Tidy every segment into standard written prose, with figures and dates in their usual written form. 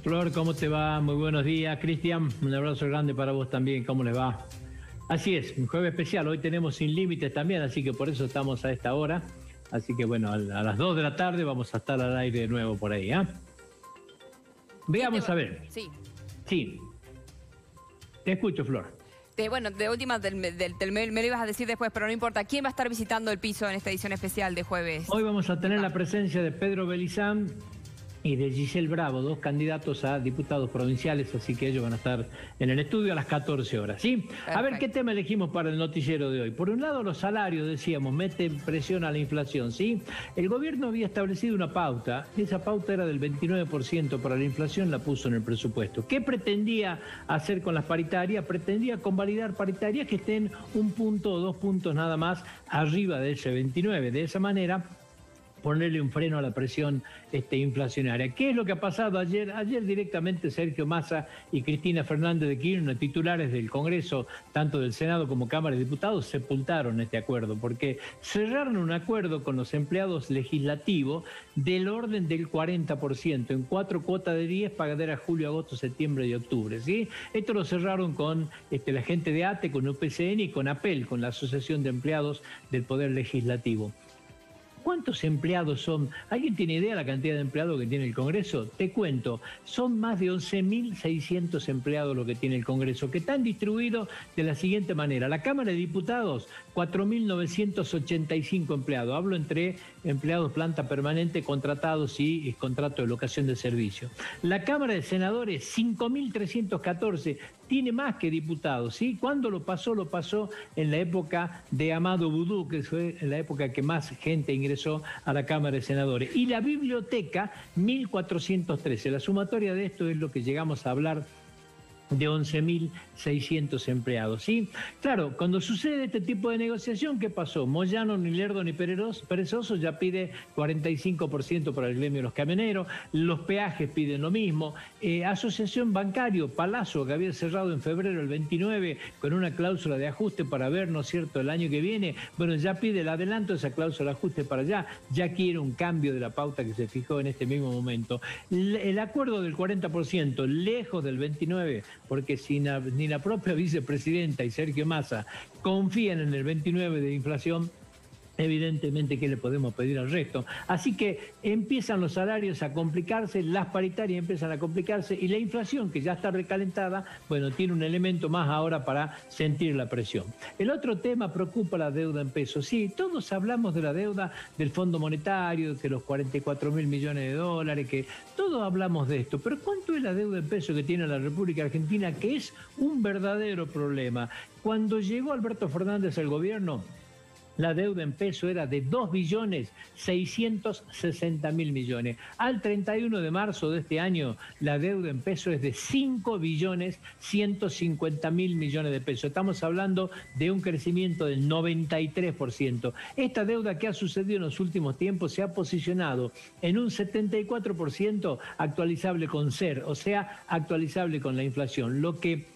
Flor, ¿cómo te va? Muy buenos días. Cristian, un abrazo grande para vos también. ¿Cómo les va? Así es, un jueves especial. Hoy tenemos Sin Límites también, así que por eso estamos a esta hora. Así que bueno, a las 2 de la tarde vamos a estar al aire de nuevo por ahí. Veamos a ver. Sí. Sí, te escucho, Flor. Bueno, de última me lo ibas a decir después, pero no importa. ¿Quién va a estar visitando el piso en esta edición especial de jueves? Hoy vamos a tener la presencia de Pedro Belizán y de Giselle Bravo, dos candidatos a diputados provinciales, así que ellos van a estar en el estudio a las 14 horas, ¿sí? Perfecto. A ver, ¿qué tema elegimos para el noticiero de hoy? Por un lado, los salarios, decíamos, meten presión a la inflación, ¿sí? El gobierno había establecido una pauta, esa pauta era del 29% para la inflación, la puso en el presupuesto. ¿Qué pretendía hacer con las paritarias? Pretendía convalidar paritarias que estén 1 punto o 2 puntos nada más arriba de ese 29%. De esa manera, ponerle un freno a la presión inflacionaria. ¿Qué es lo que ha pasado ayer? Ayer directamente Sergio Massa y Cristina Fernández de Kirchner, titulares del Congreso, tanto del Senado como Cámara de Diputados, sepultaron este acuerdo, porque cerraron un acuerdo con los empleados legislativos del orden del 40%, en 4 cuotas de 10, pagaderas julio, agosto, septiembre y octubre, ¿sí? Esto lo cerraron con la gente de ATE, con UPCN y con APEL, con la Asociación de Empleados del Poder Legislativo. ¿Cuántos empleados son? ¿Alguien tiene idea de la cantidad de empleados que tiene el Congreso? Te cuento, son más de 11.600 empleados lo que tiene el Congreso, que están distribuidos de la siguiente manera. La Cámara de Diputados, 4.985 empleados. Hablo entre empleados planta permanente, contratados y contrato de locación de servicio. La Cámara de Senadores, 5.314. Tiene más que diputados, ¿sí? ¿Cuándo lo pasó? Lo pasó en la época de Amado Boudou, que fue en la época que más gente ingresó a la Cámara de Senadores. Y la biblioteca, 1.413. La sumatoria de esto es lo que llegamos a hablar de 11.600 empleados, ¿sí? Claro, cuando sucede este tipo de negociación, ¿qué pasó? Moyano, ni lerdo, ni perezoso ya pide 45% para el gremio de los camioneros, los peajes piden lo mismo, Asociación Bancario, Palazzo, que había cerrado en febrero el 29 con una cláusula de ajuste para ver, ¿no es cierto?, el año que viene, bueno, ya pide el adelanto de esa cláusula de ajuste para allá, ya quiere un cambio de la pauta que se fijó en este mismo momento. El acuerdo del 40%, lejos del 29%, porque si ni la propia vicepresidenta y Sergio Massa confían en el 29% de inflación, evidentemente, ¿qué le podemos pedir al resto? Así que empiezan los salarios a complicarse, las paritarias empiezan a complicarse y la inflación, que ya está recalentada, bueno, tiene un elemento más ahora para sentir la presión. El otro tema preocupa la deuda en pesos. Sí, todos hablamos de la deuda del Fondo Monetario, de los 44.000 millones de dólares, que todos hablamos de esto, pero ¿cuánto es la deuda en pesos que tiene la República Argentina? Que es un verdadero problema. Cuando llegó Alberto Fernández al gobierno, la deuda en peso era de 2.660.000 millones. Al 31 de marzo de este año, la deuda en peso es de 5.150.000 millones de pesos. Estamos hablando de un crecimiento del 93%. Esta deuda que ha sucedido en los últimos tiempos se ha posicionado en un 74% actualizable con SER, o sea, actualizable con la inflación, lo que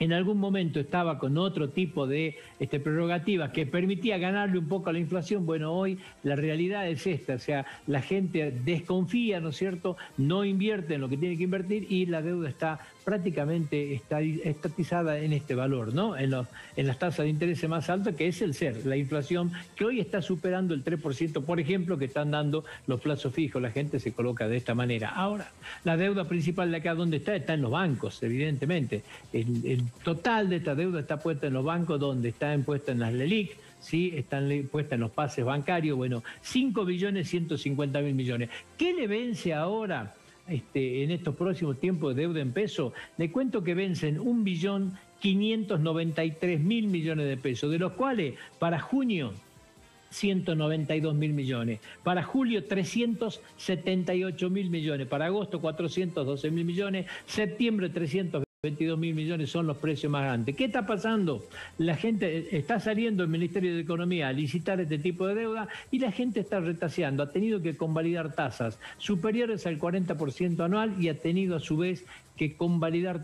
en algún momento estaba con otro tipo de prerrogativas que permitía ganarle un poco a la inflación. Bueno, hoy la realidad es esta, o sea, la gente desconfía, ¿no es cierto?, no invierte en lo que tiene que invertir y la deuda está prácticamente estatizada en este valor, ¿no? En las tasas de interés más altas, que es el SER, la inflación, que hoy está superando el 3%, por ejemplo, que están dando los plazos fijos. La gente se coloca de esta manera. Ahora, la deuda principal de acá, ¿dónde está? Está en los bancos, evidentemente. El total de esta deuda está puesta en los bancos, donde está puesta en las LELIQ, ¿sí? Están puestas en los pases bancarios. Bueno, 5.150.000 millones. ¿Qué le vence ahora en estos próximos tiempos de deuda en peso? Le cuento que vencen 1.593.000 millones de pesos, de los cuales para junio 192.000 millones, para julio 378.000 millones, para agosto 412.000 millones, septiembre 322.000 millones son los precios más grandes. ¿Qué está pasando? La gente está saliendo del Ministerio de Economía a licitar este tipo de deuda y la gente está retaseando. Ha tenido que convalidar tasas superiores al 40% anual y ha tenido a su vez que convalidar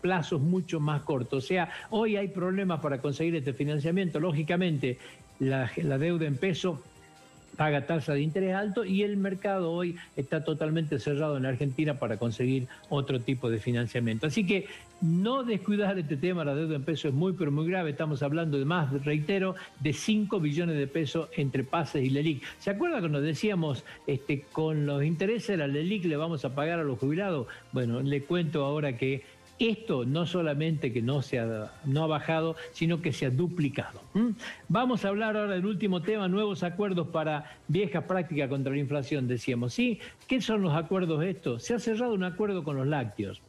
plazos mucho más cortos. O sea, hoy hay problemas para conseguir este financiamiento. Lógicamente, la deuda en peso paga tasa de interés alto y el mercado hoy está totalmente cerrado en Argentina para conseguir otro tipo de financiamiento. Así que no descuidar este tema, la deuda en pesos es muy pero muy grave, estamos hablando de más, reitero, de 5 billones de pesos entre pases y LELIQ. ¿Se acuerda cuando decíamos con los intereses de la LELIQ le vamos a pagar a los jubilados? Bueno, le cuento ahora que esto no solamente que no ha bajado, sino que se ha duplicado. Vamos a hablar ahora del último tema, nuevos acuerdos para viejas prácticas contra la inflación, decíamos. ¿Sí? ¿Qué son los acuerdos estos? Se ha cerrado un acuerdo con los lácteos.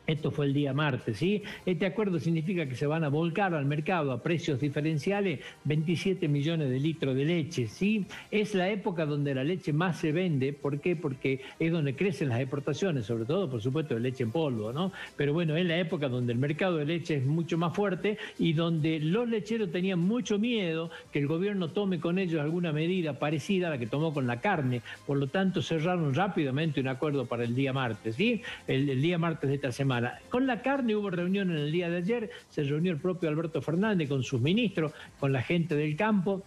Esto fue el día martes, ¿sí? Este acuerdo significa que se van a volcar al mercado a precios diferenciales 27 millones de litros de leche, ¿sí? Es la época donde la leche más se vende. ¿Por qué? Porque es donde crecen las exportaciones, sobre todo, por supuesto, de leche en polvo, ¿no? Pero bueno, es la época donde el mercado de leche es mucho más fuerte y donde los lecheros tenían mucho miedo que el gobierno tome con ellos alguna medida parecida a la que tomó con la carne. Por lo tanto, cerraron rápidamente un acuerdo para el día martes, ¿sí? El día martes de esta semana. Con la carne hubo reunión en el día de ayer, se reunió el propio Alberto Fernández con sus ministros, con la gente del campo.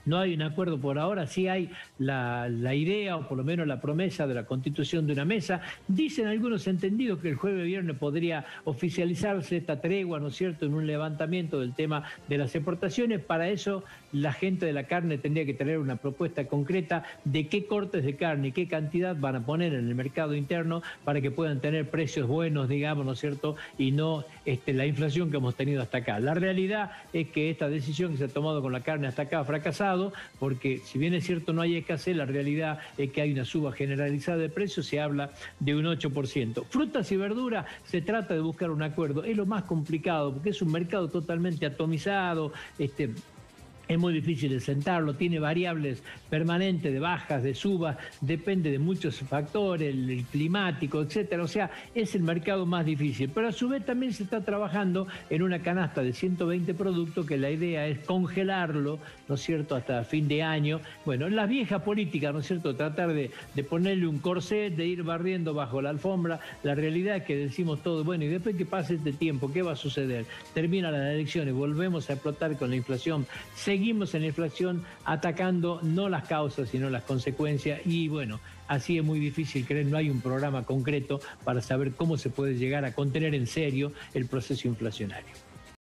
No hay un acuerdo por ahora, sí hay la idea o por lo menos la promesa de la constitución de una mesa. Dicen algunos entendidos que el jueves viernes podría oficializarse esta tregua, ¿no es cierto?, en un levantamiento del tema de las exportaciones. Para eso la gente de la carne tendría que tener una propuesta concreta de qué cortes de carne y qué cantidad van a poner en el mercado interno para que puedan tener precios buenos, digamos, ¿no es cierto?, y no la inflación que hemos tenido hasta acá. La realidad es que esta decisión que se ha tomado con la carne hasta acá ha fracasado, porque si bien es cierto no hay escasez, la realidad es que hay una suba generalizada de precios, se habla de un 8%. Frutas y verduras, se trata de buscar un acuerdo, es lo más complicado porque es un mercado totalmente atomizado, es muy difícil de sentarlo, tiene variables permanentes de bajas, de subas, depende de muchos factores, el climático, etcétera. O sea, es el mercado más difícil. Pero a su vez también se está trabajando en una canasta de 120 productos que la idea es congelarlo, ¿no es cierto?, hasta fin de año. Bueno, la vieja política, ¿no es cierto?, tratar de ponerle un corset, de ir barriendo bajo la alfombra. La realidad es que decimos todo, bueno, y después que pase este tiempo, ¿qué va a suceder? Terminan las elecciones, volvemos a explotar con la inflación. Seguimos en la inflación atacando no las causas, sino las consecuencias y bueno, así es muy difícil creer, no hay un programa concreto para saber cómo se puede llegar a contener en serio el proceso inflacionario.